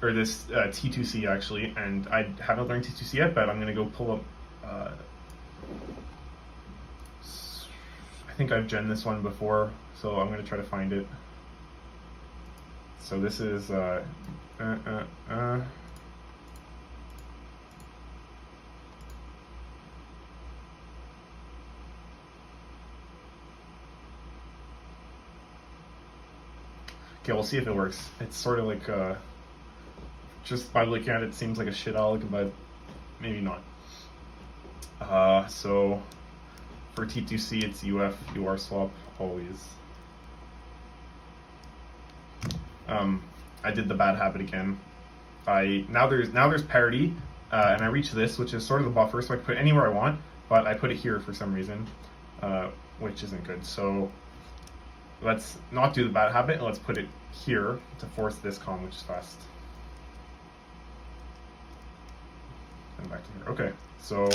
or this T2C actually, and I haven't learned T2C yet, but I'm gonna go pull up, I think I've gen this one before, so I'm gonna try to find it. So this is, okay, we'll see if it works. It's sort of like, just by looking at it, seems like a shit alg, but maybe not. So for T2C, it's UF, UR swap always. I did the bad habit again. Now there's parity, and I reach this, which is sort of the buffer, so I can put it anywhere I want, but I put it here for some reason, which isn't good. So let's not do the bad habit, and let's put it here to force this comm, which is fast. And back to here. Okay, so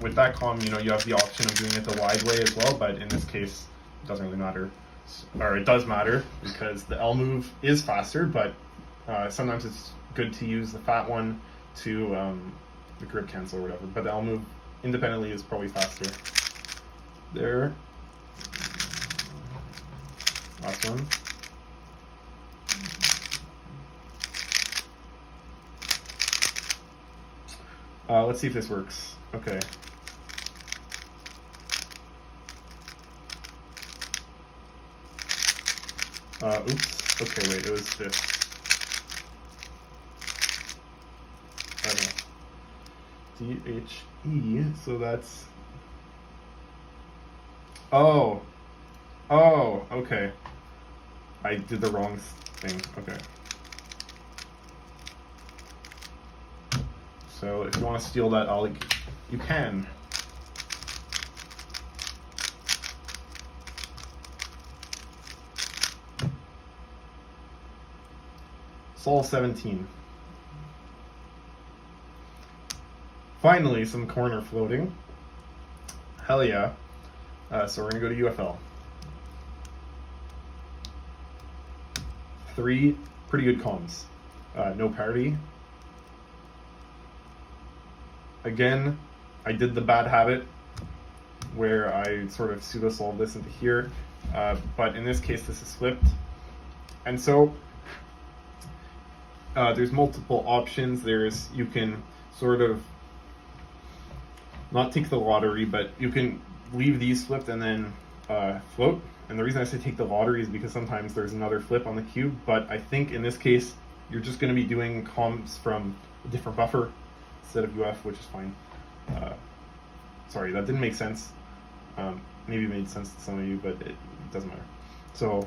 with that comm, you have the option of doing it the wide way as well, but in this case, it doesn't really matter. Or it does matter because the L move is faster, but sometimes it's good to use the fat one to the grip cancel or whatever. But the L move independently is probably faster. There. Last one. Let's see if this works. Okay. Oops. Okay, wait, it was this. DHE, so that's... Oh, okay. I did the wrong thing, okay. So if you want to steal that, you can. Sol 17. Finally, some corner floating. Hell yeah. So we're going to go to UFL. 3 pretty good comms. No parity. Again, I did the bad habit where I sort of pseudo-solved this into here, but in this case this is flipped. And so there's multiple options. You can sort of not take the lottery, but you can leave these flipped and then float. And the reason I say take the lottery is because sometimes there's another flip on the cube, but I think in this case you're just going to be doing comms from a different buffer instead of UF, which is fine. Sorry, that didn't make sense. Maybe it made sense to some of you, but doesn't matter. So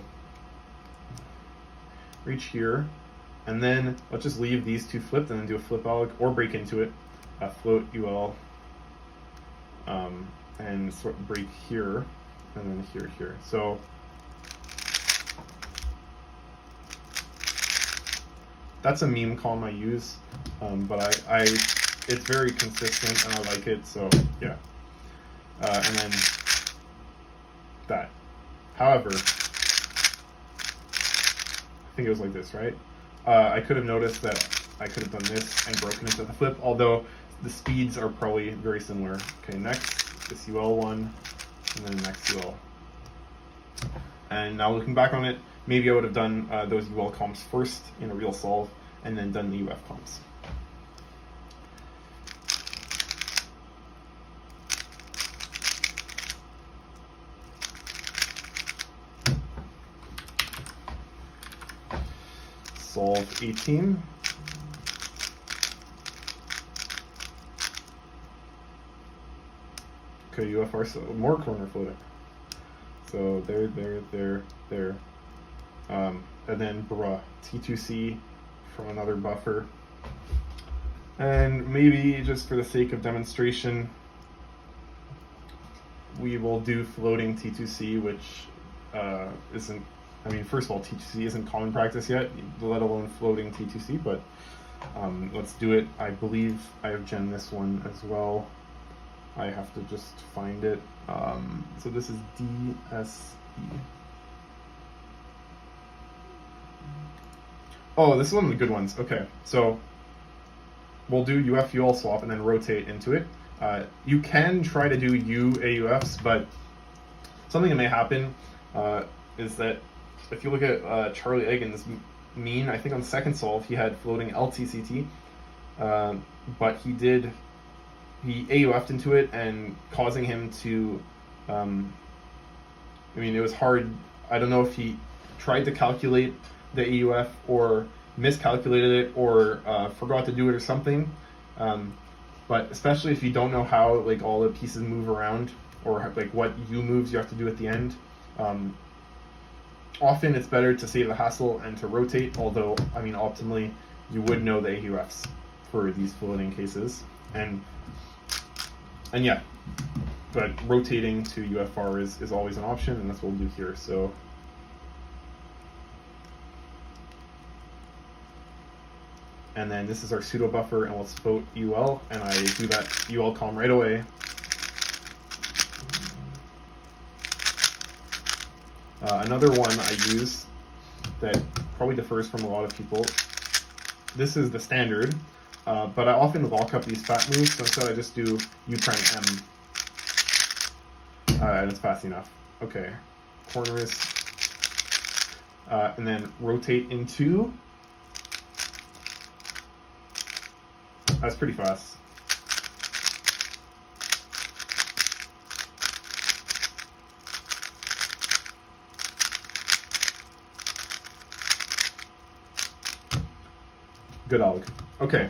reach here, and then let's just leave these two flipped and then do a flip alg or break into it, float UL, and sort of break here, and then here. So that's a meme column I use, but I it's very consistent and I like it, so yeah. And then that. However, I think it was like this, right? I could have noticed that I could have done this and broken into the flip, although the speeds are probably very similar. Okay, next, this UL one, and then next UL. And now looking back on it, maybe I would have done those UL comps first in a real solve, and then done the UF comps. Solve 18. Okay, UFR, so more corner floating. So there. And then T2C from another buffer. And maybe just for the sake of demonstration, we will do floating T2C, which isn't, I mean, first of all, T2C isn't common practice yet, let alone floating T2C, but let's do it. I believe I have gen this one as well. I have to just find it. So this is DSE. Oh, this is one of the good ones. Okay, so we'll do UF UL swap and then rotate into it. You can try to do AUFs, but something that may happen is that if you look at Charlie Egan's mean, I think on the second solve he had floating LTCT, but he AUF'd into it and causing him to, I mean, it was hard. I don't know if he tried to calculate the AUF or miscalculated it or forgot to do it or something. But especially if you don't know how like all the pieces move around or like what U moves you have to do at the end, often it's better to save the hassle and to rotate, although, I mean, optimally, you would know the AUFs for these floating cases. And yeah, but rotating to UFR is always an option, and that's what we'll do here. So and then this is our pseudo buffer, and let's float UL, and I do that UL column right away. Another one I use that probably differs from a lot of people. This is the standard, but I often lock up these fat moves, so instead I just do U prime M, and it's fast enough. Okay, corners, and then rotate into. That's pretty fast. Good alg. Okay.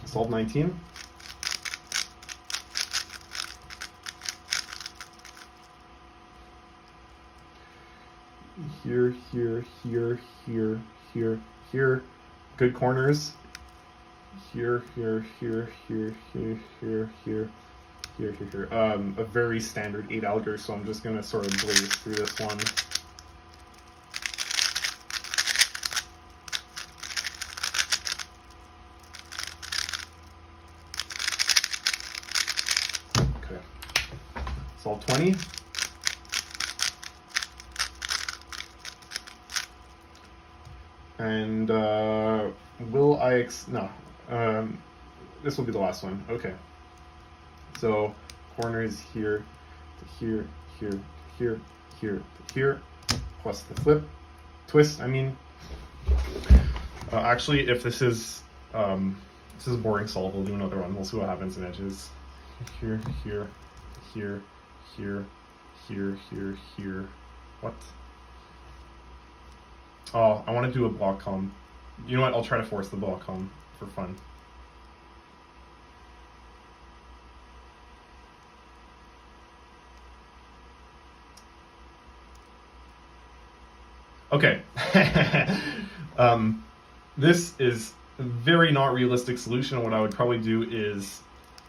Solve 19. Here. Good corners. Here. A very standard 8 alger, so I'm just gonna sort of blaze through this one. Okay. Solve 20. And will I no, this will be the last one. Okay, so corners here to here, plus the twist. I mean, actually, if this is a boring solve, we'll do another one. We'll see what happens in edges. Here. What? Oh, I want to do a block comm. You know what? I'll try to force the block comm for fun. Okay. This is a very not realistic solution. What I would probably do is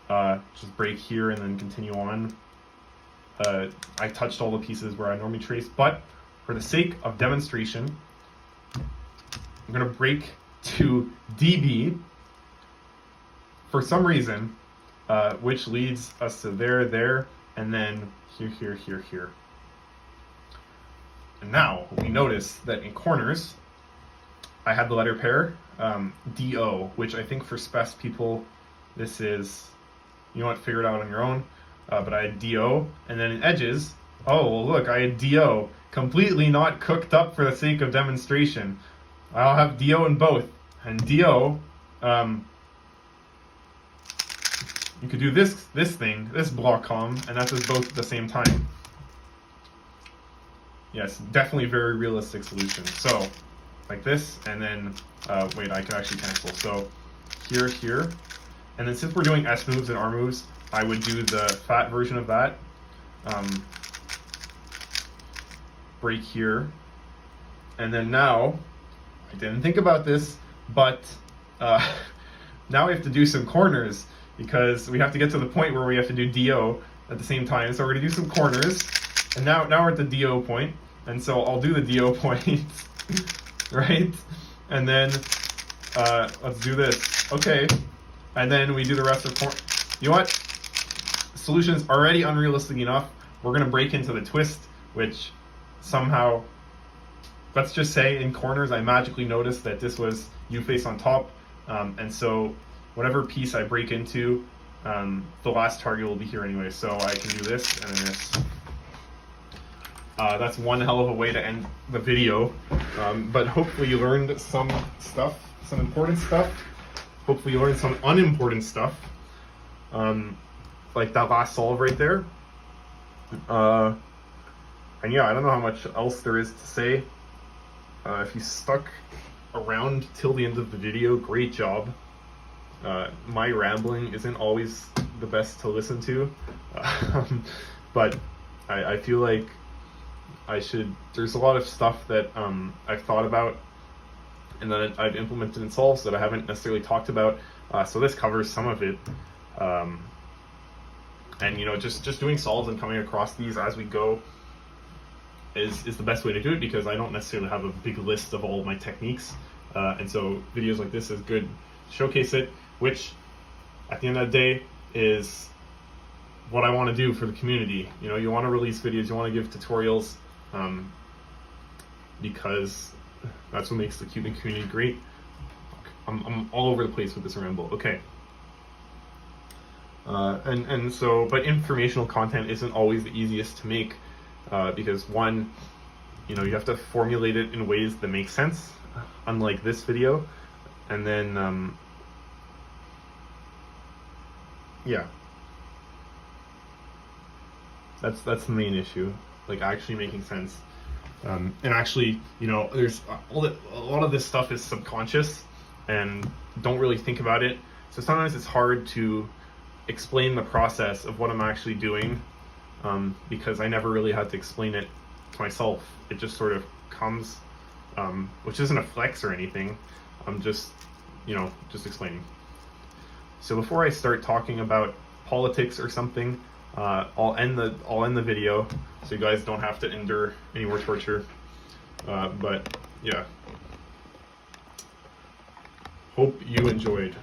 just break here and then continue on. I touched all the pieces where I normally trace, but for the sake of demonstration, I'm going to break to dB for some reason, which leads us to there, and then here. And now we notice that in corners, I had the letter pair, DO, which I think for SPES people, this is, you know what, figure it out on your own. But I had DO, and then in edges, oh, well, look, I had DO, completely not cooked up for the sake of demonstration. I'll have DO in both. And DO, you could do this block comm, and that's just both at the same time. Yes, definitely very realistic solution. So, like this, and then, wait, I can actually cancel. So, here, and then since we're doing S moves and R moves, I would do the fat version of that. Break here. And then now, I didn't think about this, but now we have to do some corners, because we have to get to the point where we have to do DO at the same time. So we're going to do some corners, and now we're at the DO point, and so I'll do the DO point, right? And then let's do this. Okay, and then we do the rest of corner. You know what? Solution's already unrealistic enough. We're going to break into the twist, which somehow, let's just say in corners, I magically noticed that this was U face on top, and so whatever piece I break into, the last target will be here anyway. So I can do this and then this. That's one hell of a way to end the video, but hopefully you learned some stuff, some important stuff. Hopefully you learned some unimportant stuff, like that last solve right there. And yeah, I don't know how much else there is to say. If you stuck around till the end of the video, great job. My rambling isn't always the best to listen to, but I feel like there's a lot of stuff that I've thought about and that I've implemented in solves that I haven't necessarily talked about, so this covers some of it. And you know, just doing solves and coming across these as we go is the best way to do it, because I don't necessarily have a big list of all of my techniques, and so videos like this is good to showcase it, which at the end of the day is what I want to do for the community. You know, you want to release videos, you want to give tutorials, because that's what makes the Qubit community great. I'm all over the place with this ramble. Okay. And so, but informational content isn't always the easiest to make, because one, you know, you have to formulate it in ways that make sense, unlike this video, and then, yeah, that's the main issue, like actually making sense. And actually, you know, there's a lot of this stuff is subconscious and don't really think about it. So sometimes it's hard to explain the process of what I'm actually doing, because I never really had to explain it to myself. It just sort of comes, which isn't a flex or anything. I'm just, you know, just explaining. So before I start talking about politics or something, I'll end the video so you guys don't have to endure any more torture. But yeah, hope you enjoyed.